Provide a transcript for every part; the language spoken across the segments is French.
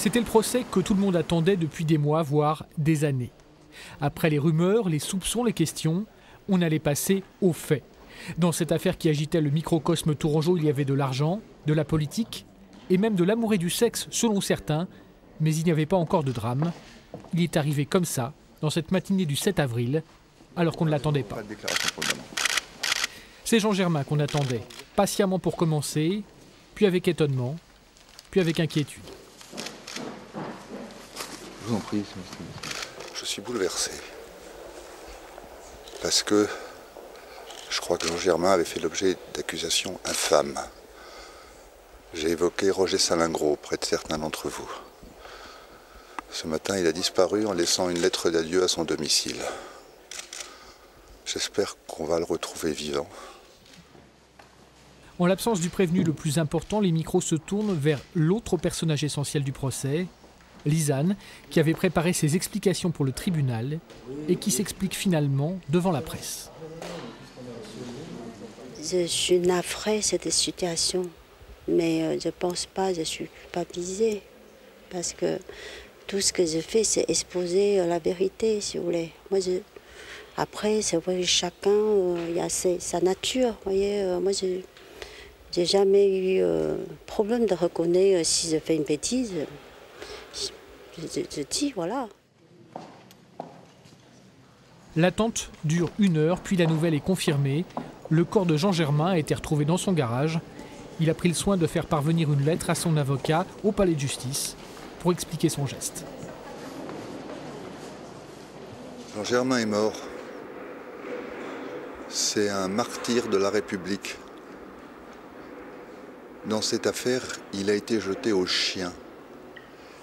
C'était le procès que tout le monde attendait depuis des mois, voire des années. Après les rumeurs, les soupçons, les questions, on allait passer aux faits. Dans cette affaire qui agitait le microcosme tourangeau, il y avait de l'argent, de la politique et même de l'amour et du sexe, selon certains, mais il n'y avait pas encore de drame. Il est arrivé comme ça, dans cette matinée du 7 avril, alors qu'on ne l'attendait pas. C'est Jean Germain qu'on attendait, patiemment pour commencer, puis avec étonnement, puis avec inquiétude. Je vous en prie. Je suis bouleversé. Parce que je crois que Jean Germain avait fait l'objet d'accusations infâmes. J'ai évoqué Roger Salingro près de certains d'entre vous. Ce matin, il a disparu en laissant une lettre d'adieu à son domicile. J'espère qu'on va le retrouver vivant. En l'absence du prévenu le plus important, les micros se tournent vers l'autre personnage essentiel du procès, Lisanne, qui avait préparé ses explications pour le tribunal et qui s'explique finalement devant la presse. Je suis navrée de cette situation, mais je ne pense pas que je suis culpabilisée. Parce que tout ce que je fais, c'est exposer la vérité, si vous voulez. Après, c'est vrai que chacun il a sa nature. Voyez, moi, je n'ai jamais eu problème de reconnaître si je fais une bêtise. Je dis, voilà. L'attente dure 1 heure, puis la nouvelle est confirmée. Le corps de Jean Germain a été retrouvé dans son garage. Il a pris le soin de faire parvenir une lettre à son avocat au palais de justice pour expliquer son geste. Jean Germain est mort. C'est un martyr de la République. Dans cette affaire, il a été jeté aux chiens.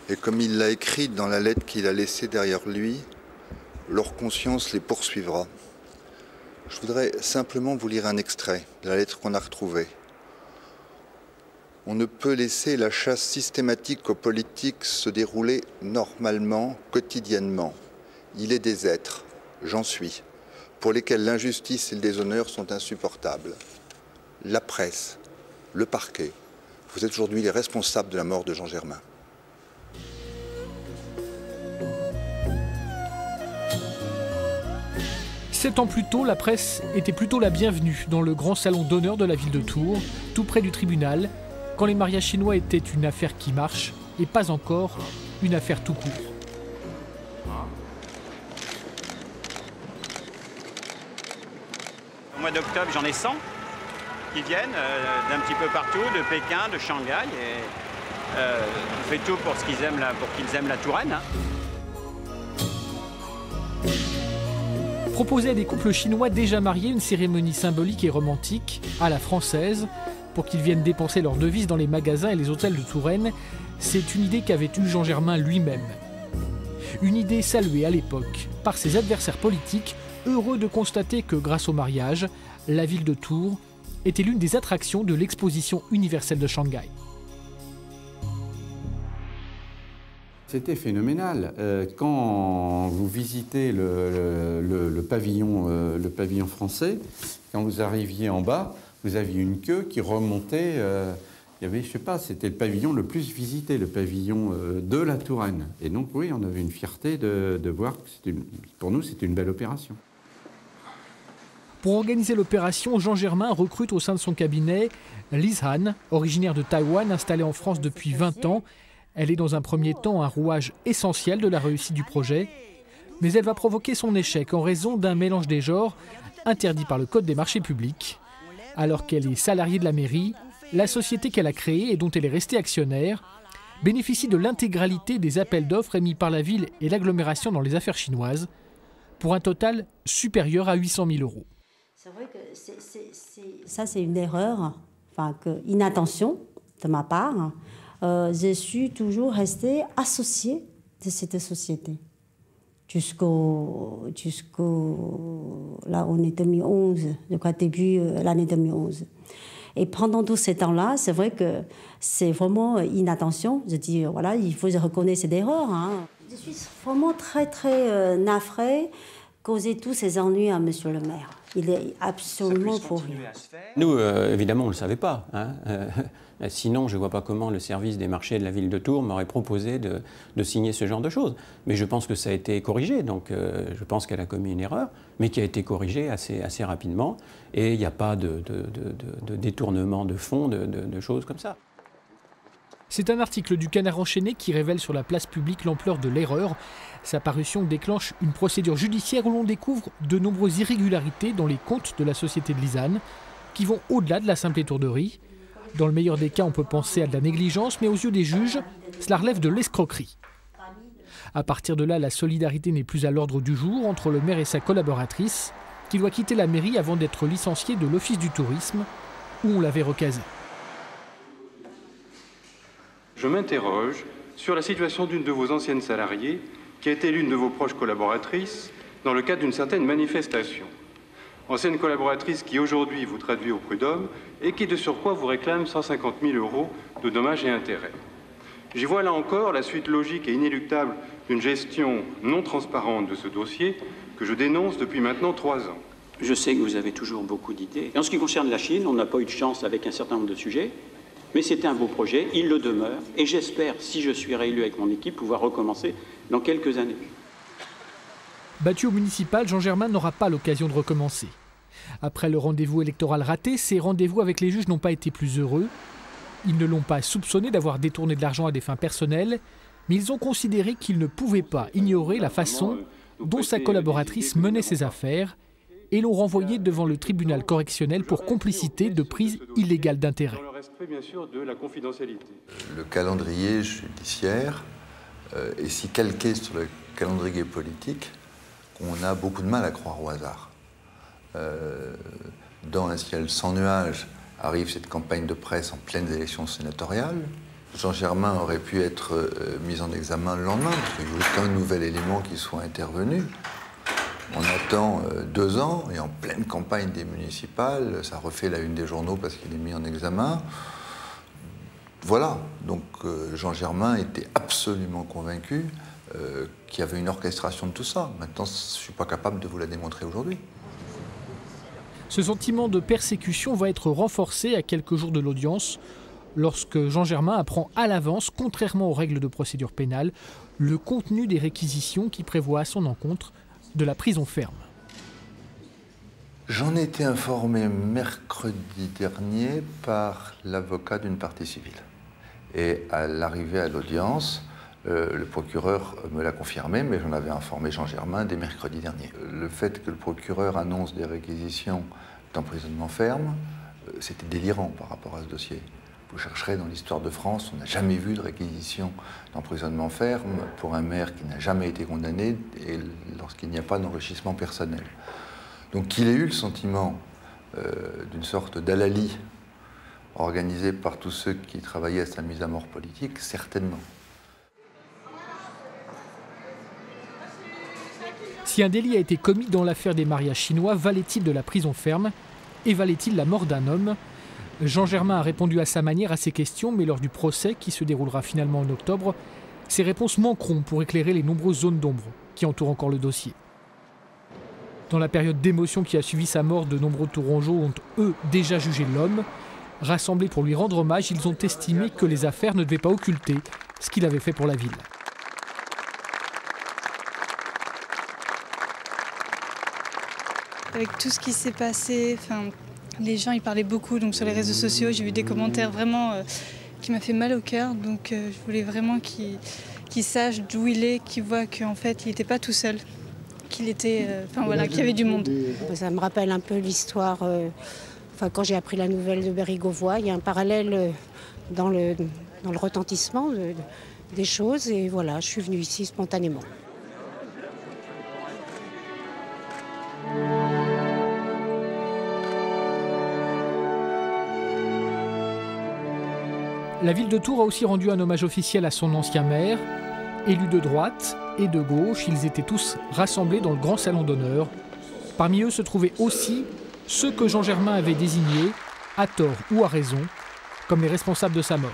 Et comme il l'a écrit dans la lettre qu'il a laissée derrière lui, leur conscience les poursuivra. Je voudrais simplement vous lire un extrait de la lettre qu'on a retrouvée. On ne peut laisser la chasse systématique aux politiques se dérouler normalement, quotidiennement. Il est des êtres, j'en suis, pour lesquels l'injustice et le déshonneur sont insupportables. La presse, le parquet, vous êtes aujourd'hui les responsables de la mort de Jean Germain. Sept ans plus tôt, la presse était plutôt la bienvenue dans le grand salon d'honneur de la ville de Tours, tout près du tribunal, quand les mariages chinois étaient une affaire qui marche et pas encore une affaire tout court. Au mois d'octobre, j'en ai 100 qui viennent d'un petit peu partout, de Pékin, de Shanghai. Et, on fait tout pour qu'ils aiment la Touraine. Hein. Proposer à des couples chinois déjà mariés une cérémonie symbolique et romantique, à la française, pour qu'ils viennent dépenser leurs devises dans les magasins et les hôtels de Touraine, c'est une idée qu'avait eue Jean Germain lui-même. Une idée saluée à l'époque par ses adversaires politiques, heureux de constater que grâce au mariage, la ville de Tours était l'une des attractions de l'exposition universelle de Shanghai. C'était phénoménal. Quand vous visitez le pavillon français, quand vous arriviez en bas, vous aviez une queue qui remontait. Il y avait, je sais pas, c'était le pavillon le plus visité, le pavillon de la Touraine. Et donc, oui, on avait une fierté de voir que pour nous, c'était une belle opération. Pour organiser l'opération, Jean Germain recrute au sein de son cabinet Lisanne, originaire de Taïwan, installée en France depuis 20 ans. Elle est dans un premier temps un rouage essentiel de la réussite du projet, mais elle va provoquer son échec en raison d'un mélange des genres interdit par le Code des marchés publics. Alors qu'elle est salariée de la mairie, la société qu'elle a créée et dont elle est restée actionnaire bénéficie de l'intégralité des appels d'offres émis par la ville et l'agglomération dans les affaires chinoises, pour un total supérieur à 800 000 €. C'est vrai que ça, c'est une erreur, enfin, une attention de ma part. Je suis toujours restée associée de cette société. Là, on est 2011, je crois, début l'année 2011. Et pendant tout ce temps-là, c'est vrai que c'est vraiment une attention. Je dis, voilà, il faut reconnaître cette erreur. Hein. Je suis vraiment très, très navrée causer tous ces ennuis à monsieur le maire. Il est absolument pour rien. Nous, évidemment, on ne le savait pas. Hein. Sinon, je ne vois pas comment le service des marchés de la ville de Tours m'aurait proposé de signer ce genre de choses. Mais je pense que ça a été corrigé, donc je pense qu'elle a commis une erreur, mais qui a été corrigée assez rapidement. Et il n'y a pas de détournement de fonds, de choses comme ça. C'est un article du Canard enchaîné qui révèle sur la place publique l'ampleur de l'erreur. Sa parution déclenche une procédure judiciaire où l'on découvre de nombreuses irrégularités dans les comptes de la société de Lizane, qui vont au-delà de la simple étourderie. Dans le meilleur des cas, on peut penser à de la négligence, mais aux yeux des juges, cela relève de l'escroquerie. À partir de là, la solidarité n'est plus à l'ordre du jour entre le maire et sa collaboratrice, qui doit quitter la mairie avant d'être licenciée de l'Office du tourisme, où on l'avait recasée. Je m'interroge sur la situation d'une de vos anciennes salariées, qui a été l'une de vos proches collaboratrices, dans le cadre d'une certaine manifestation. Ancienne collaboratrice qui aujourd'hui vous traduit au prud'homme et qui de surcroît vous réclame 150 000 € de dommages et intérêts. J'y vois là encore la suite logique et inéluctable d'une gestion non transparente de ce dossier que je dénonce depuis maintenant 3 ans. Je sais que vous avez toujours beaucoup d'idées. En ce qui concerne la Chine, on n'a pas eu de chance avec un certain nombre de sujets, mais c'était un beau projet, il le demeure, et j'espère, si je suis réélu avec mon équipe, pouvoir recommencer dans quelques années. Battu au municipal, Jean Germain n'aura pas l'occasion de recommencer. Après le rendez-vous électoral raté, ses rendez-vous avec les juges n'ont pas été plus heureux. Ils ne l'ont pas soupçonné d'avoir détourné de l'argent à des fins personnelles, mais ils ont considéré qu'ils ne pouvaient pas ignorer la façon dont sa collaboratrice menait ses affaires et l'ont renvoyé devant le tribunal correctionnel pour complicité de prise illégale d'intérêt. Le calendrier judiciaire est si calqué sur le calendrier politique qu'on a beaucoup de mal à croire au hasard. Dans un ciel sans nuages arrive cette campagne de presse en pleines élections sénatoriales. Jean Germain aurait pu être mis en examen le lendemain, parce qu'il n'y a aucun nouvel élément qui soit intervenu. On attend 2 ans, et en pleine campagne des municipales, ça refait la une des journaux parce qu'il est mis en examen. Voilà, donc Jean Germain était absolument convaincu qu'il y avait une orchestration de tout ça. Maintenant, je ne suis pas capable de vous la démontrer aujourd'hui. Ce sentiment de persécution va être renforcé à quelques jours de l'audience, lorsque Jean Germain apprend à l'avance, contrairement aux règles de procédure pénale, le contenu des réquisitions qui prévoient à son encontre de la prison ferme. J'en ai été informé mercredi dernier par l'avocat d'une partie civile. Et à l'arrivée à l'audience, le procureur me l'a confirmé, mais j'en avais informé Jean Germain dès mercredi dernier. Le fait que le procureur annonce des réquisitions d'emprisonnement ferme, c'était délirant par rapport à ce dossier. Vous chercherez dans l'histoire de France, on n'a jamais vu de réquisition d'emprisonnement ferme pour un maire qui n'a jamais été condamné et lorsqu'il n'y a pas d'enrichissement personnel. Donc qu'il ait eu le sentiment d'une sorte d'hallali organisé par tous ceux qui travaillaient à sa mise à mort politique, certainement. Si un délit a été commis dans l'affaire des mariages chinois, valait-il de la prison ferme et valait-il la mort d'un homme? Jean Germain a répondu à sa manière à ces questions, mais lors du procès, qui se déroulera finalement en octobre, ces réponses manqueront pour éclairer les nombreuses zones d'ombre qui entourent encore le dossier. Dans la période d'émotion qui a suivi sa mort, de nombreux Tourangeaux ont, eux, déjà jugé l'homme. Rassemblés pour lui rendre hommage, ils ont estimé que les affaires ne devaient pas occulter ce qu'il avait fait pour la ville. Avec tout ce qui s'est passé, les gens ils parlaient beaucoup donc sur les réseaux sociaux, j'ai vu des commentaires vraiment qui m'ont fait mal au cœur, donc je voulais vraiment qu'il sache d'où il est, qu'il voit qu'en fait il n'était pas tout seul, qu'il était, qu'il y avait du monde. Ça me rappelle un peu l'histoire, quand j'ai appris la nouvelle de Bérigovoy, il y a un parallèle dans le retentissement des choses et voilà, je suis venue ici spontanément. La ville de Tours a aussi rendu un hommage officiel à son ancien maire. Élus de droite et de gauche, ils étaient tous rassemblés dans le grand salon d'honneur. Parmi eux se trouvaient aussi ceux que Jean Germain avait désignés, à tort ou à raison, comme les responsables de sa mort.